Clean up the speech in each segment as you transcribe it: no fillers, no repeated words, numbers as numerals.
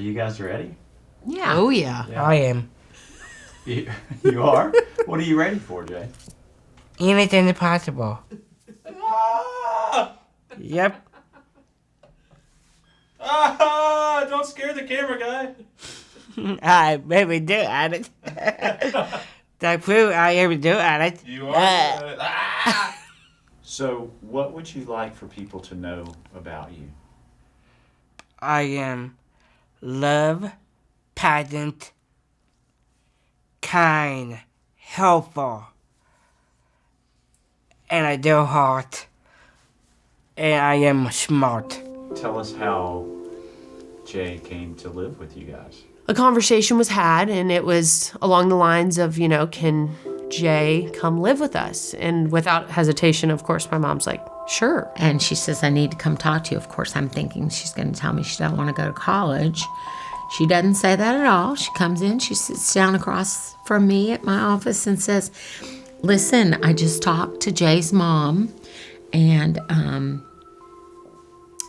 you guys ready? Yeah. Oh, yeah. I am. You are? What are you ready for, Jay? Anything is possible. Ah! Yep. Ah! Don't scare the camera guy. I maybe do, Alex. That prove I ever do, Alex. You are. Ah! So, what would you like for people to know about you? I am love, patient, kind, helpful, and I do hard, and I am smart. Tell us how Jay came to live with you guys. A conversation was had, and it was along the lines of, can Jay come live with us? And without hesitation, of course, my mom's like, sure. And she says, I need to come talk to you. Of course, I'm thinking she's going to tell me she doesn't want to go to college. She doesn't say that at all. She comes in, she sits down across from me at my office and says, listen, I just talked to Jay's mom, and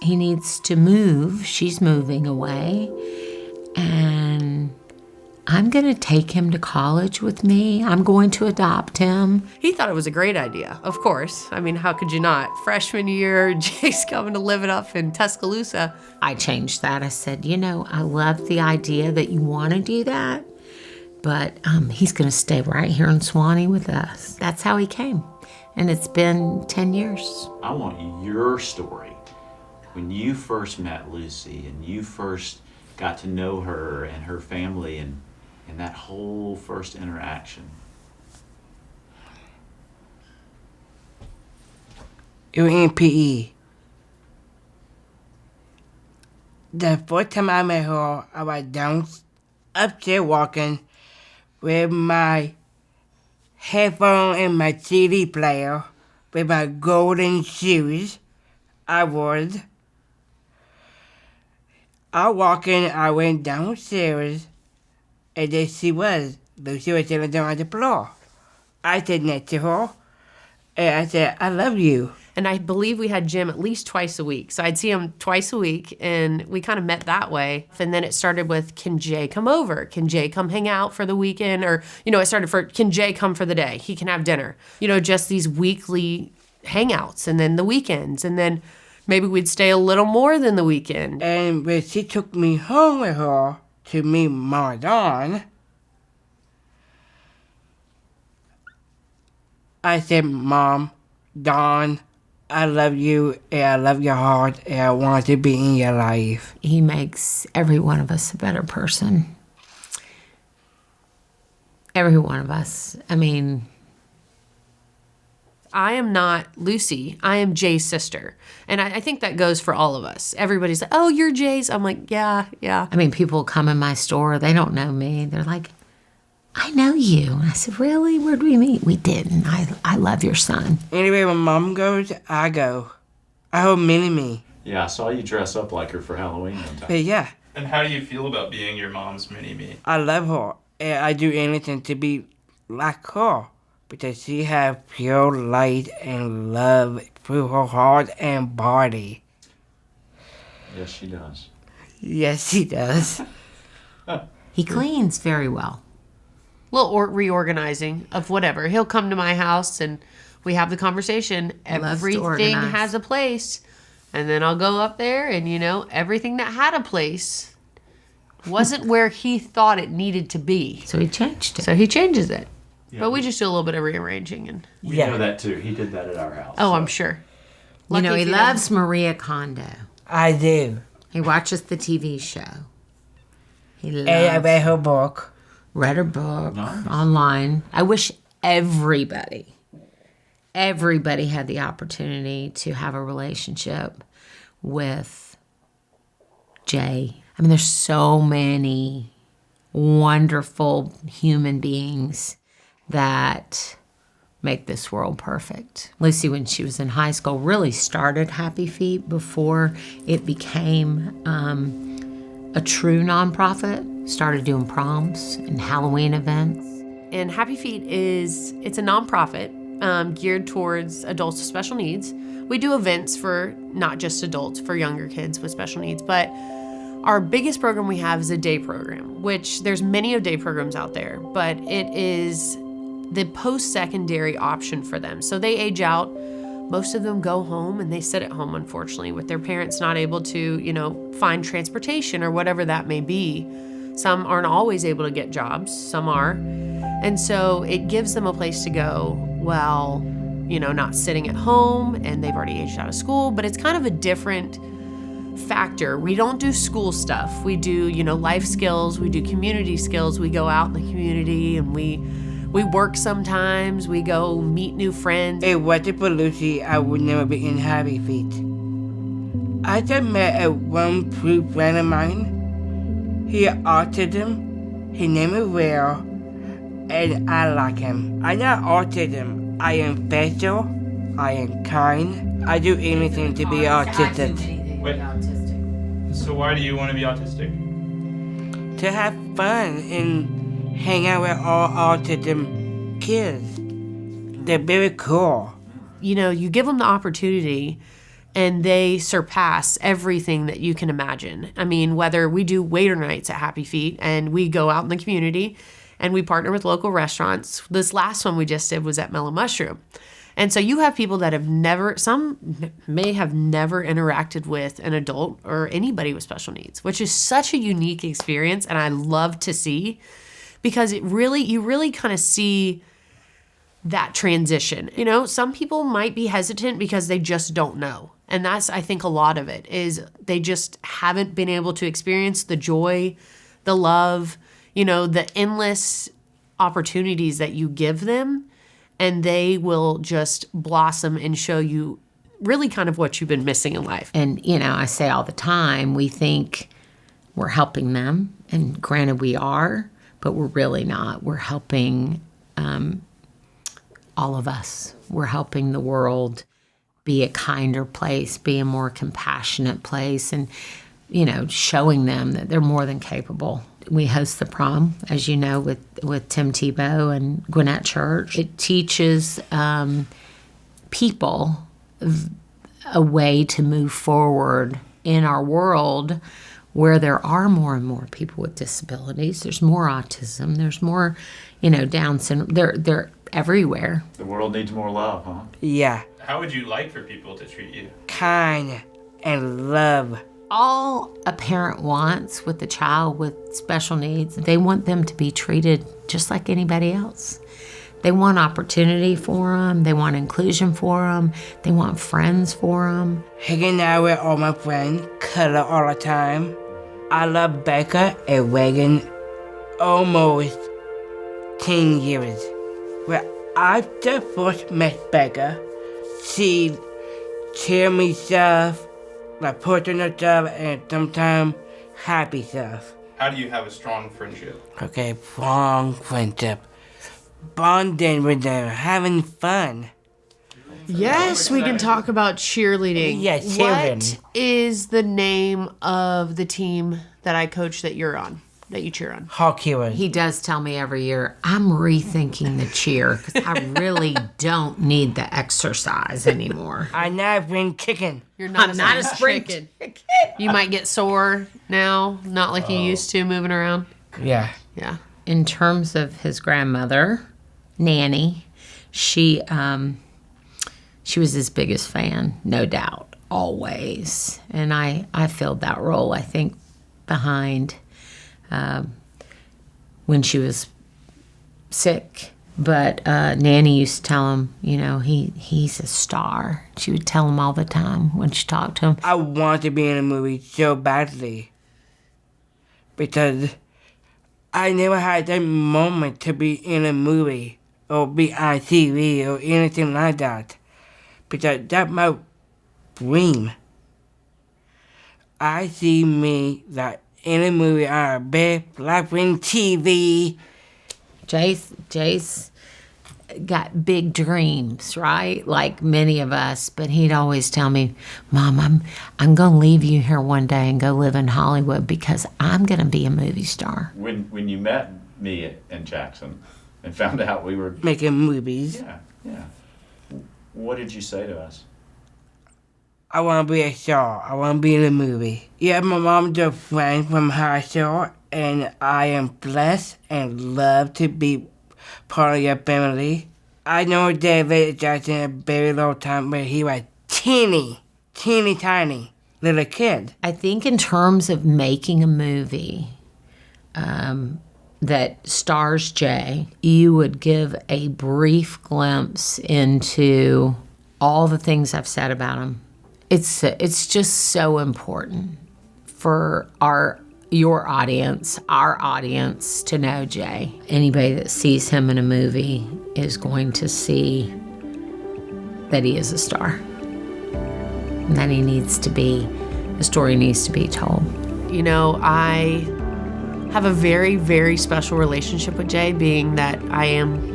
he needs to move. She's moving away. And I'm going to take him to college with me. I'm going to adopt him. He thought it was a great idea, of course. I mean, how could you not? Freshman year, Jay's coming to live it up in Tuscaloosa. I changed that. I said, I love the idea that you want to do that, but he's going to stay right here in Swanee with us. That's how he came. And it's been 10 years. I want your story. When you first met Lucy and you first got to know her and her family and that whole first interaction. It was in PE. The first time I met her, I was down upstairs walking with my headphone and my CD player with my golden shoes. I walking, I went downstairs, and there she was. Lucy was sitting down on the floor. I sat next to her, and I said, I love you. And I believe we had Jim at least twice a week. So I'd see him twice a week, and we kind of met that way. And then it started with, can Jay come over? Can Jay come hang out for the weekend? Or, it started for, can Jay come for the day? He can have dinner. Just these weekly hangouts, and then the weekends, and then maybe we'd stay a little more than the weekend. And when she took me home with her to meet Mom and Dawn, I said, Mom, Dawn, I love you, and I love your heart, and I want to be in your life. He makes every one of us a better person. Every one of us. I mean, I am not Lucy. I am Jay's sister. And I think that goes for all of us. Everybody's like, oh, you're Jay's. I'm like, yeah. I mean, people come in my store. They don't know me. They're like, I know you. And I said, really? Where'd we meet? We didn't. I love your son. Anyway, when Mom goes, I go. I hope mini-me. Yeah, I saw you dress up like her for Halloween one time. But yeah, And how do you feel about being your mom's mini-me? I love her, and I do anything to be like her. Because she has pure light and love through her heart and body. Yes, she does. Yes, she does. He cleans very well. Little reorganizing of whatever. He'll come to my house and we have the conversation. Loves to Everything organize. has a place. And then I'll go up there and, everything that had a place wasn't where he thought it needed to be. So he changed it. So he changes it. Yeah, But we just do a little bit of rearranging. And we know that too. He did that at our house. oh, so. I'm sure. He Lucky if loves Maria Kondo. I do. He watches the TV show. He And I loves, read her book. read her book Nice. online. I wish everybody had the opportunity to have a relationship with Jay. I mean, there's so many wonderful human beings that make this world perfect. Lucy, when she was in high school, really started Happy Feet before it became a true nonprofit. Started doing proms and Halloween events. And Happy Feet it's a nonprofit geared towards adults with special needs. We do events for not just adults, for younger kids with special needs, but Our biggest program we have is a day program, which there's many of day programs out there, but it is the post-secondary option for them. So they age out. Most of them go home and they sit at home, unfortunately, with their parents not able to, find transportation or whatever that may be. Some aren't always able to get jobs, some are. And so it gives them a place to go while, not sitting at home and they've already aged out of school, but it's kind of a different factor. We don't do school stuff. We do, life skills, we do community skills. We go out in the community and we work sometimes. We go meet new friends. If it wasn't for Lucy, I would never be in Happy Feet. I just met a one true friend of mine. He has autism. His name is Will, and I like him. I'm not autism. I am special. I am kind. I do anything to be autistic. Wait. So why do you want to be autistic? To have fun and hang out with all autism kids. They're very cool. You give them the opportunity and they surpass everything that you can imagine. I mean, whether we do waiter nights at Happy Feet and we go out in the community and we partner with local restaurants. This last one we just did was at Mellow Mushroom. And so you have people that some may have never interacted with an adult or anybody with special needs, which is such a unique experience. And I love to see, because you really kind of see that transition. Some people might be hesitant because they just don't know. And that's, I think, a lot of it is they just haven't been able to experience the joy, the love, the endless opportunities that you give them. And they will just blossom and show you really kind of what you've been missing in life. And, I say all the time, we think we're helping them. And granted, we are, but we're really not. We're helping all of us. We're helping the world be a kinder place, be a more compassionate place, and, showing them that they're more than capable. We host the prom, as you know, with Tim Tebow and Gwinnett Church. It teaches people a way to move forward in our world where there are more and more people with disabilities. There's more autism. There's more, Down syndrome. They're everywhere. The world needs more love, huh? Yeah. How would you like for people to treat you? Kind and love. All a parent wants with a child with special needs, they want them to be treated just like anybody else. They want opportunity for them. They want inclusion for them. They want friends for them. Hanging out with all my friends, cuddle all the time. I love Becca and Reagan almost 10 years. When I just first met Becca, she tell me stuff, like personal stuff, and sometimes happy stuff. How do you have a strong friendship? Okay, strong friendship. Bonding with them, having fun. Yes, we can talk about cheerleading. Yeah, cheerleading. What is the name of the team that I coach that you're on, that you cheer on? Hawk Heroes. He does tell me every year, I'm rethinking the cheer because I really don't need the exercise anymore. I'm not been kicking. You're not I'm not a spring chicken. You might get sore now, not like you used to moving around. Yeah. Yeah. In terms of his grandmother, Nanny, she was his biggest fan, no doubt, always. And I filled that role, I think, behind when she was sick. But Nanny used to tell him, he's a star. She would tell him all the time when she talked to him. I want to be in a movie so badly. Because I never had that moment to be in a movie or be on TV or anything like that. Because that's my dream. I see me like in a movie on a big black screen TV. Jace got big dreams, right? Like many of us, but he'd always tell me, Mom, I'm going to leave you here one day and go live in Hollywood because I'm going to be a movie star. When you met me and Jackson and found out we were... Making movies. Yeah. What did you say to us? I want to be a star. I want to be in a movie. Yeah, my mom's a friend from high school, and I am blessed and love to be part of your family. I know David Jackson a very long time when he was teeny tiny little kid. I think in terms of making a movie that stars Jay, you would give a brief glimpse into all the things I've said about him. It's just so important for your audience, our audience, to know Jay. Anybody that sees him in a movie is going to see that he is a star. And that the story needs to be told. You know, I have a very, very special relationship with Jay, being that I am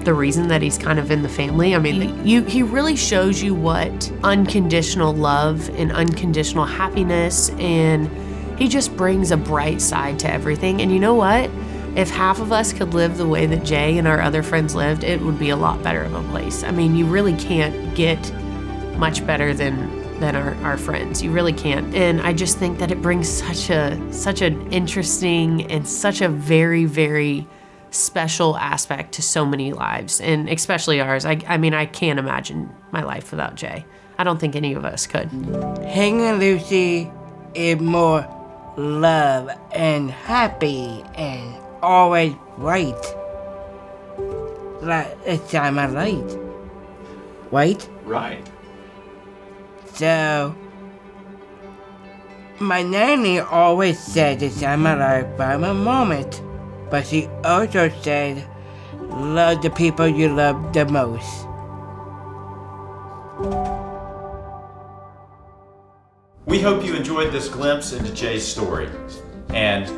the reason that he's kind of in the family. I mean, he really shows you what unconditional love and unconditional happiness, and he just brings a bright side to everything. And you know what? If half of us could live the way that Jay and our other friends lived, it would be a lot better of a place. I mean, you really can't get much better than our friends. You really can't. And I just think that it brings such an interesting and such a very, very special aspect to so many lives, and especially ours. I mean, I can't imagine my life without Jay. I don't think any of us could. Hanging with Lucy is more love and happy and always right. Like it's time I light. Right? Right. So, my nanny always said it's time I life by my moment. But she also said, love the people you love the most. We hope you enjoyed this glimpse into Jay's story. And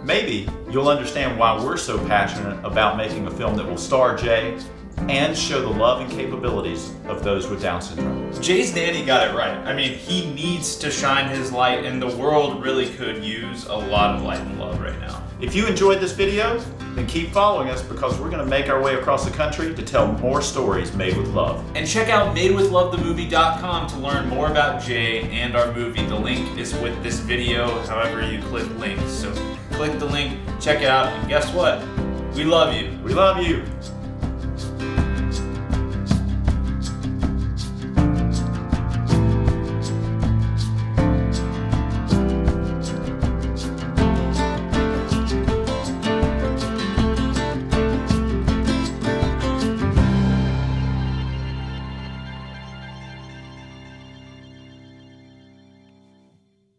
maybe you'll understand why we're so passionate about making a film that will star Jay and show the love and capabilities of those with Down syndrome. Jay's nanny got it right. I mean, he needs to shine his light, and the world really could use a lot of light and love right now. If you enjoyed this video, then keep following us, because we're going to make our way across the country to tell more stories made with love. And check out madewithlovethemovie.com to learn more about Jay and our movie. The link is with this video, however you click links. So click the link, check it out, and guess what? We love you. We love you.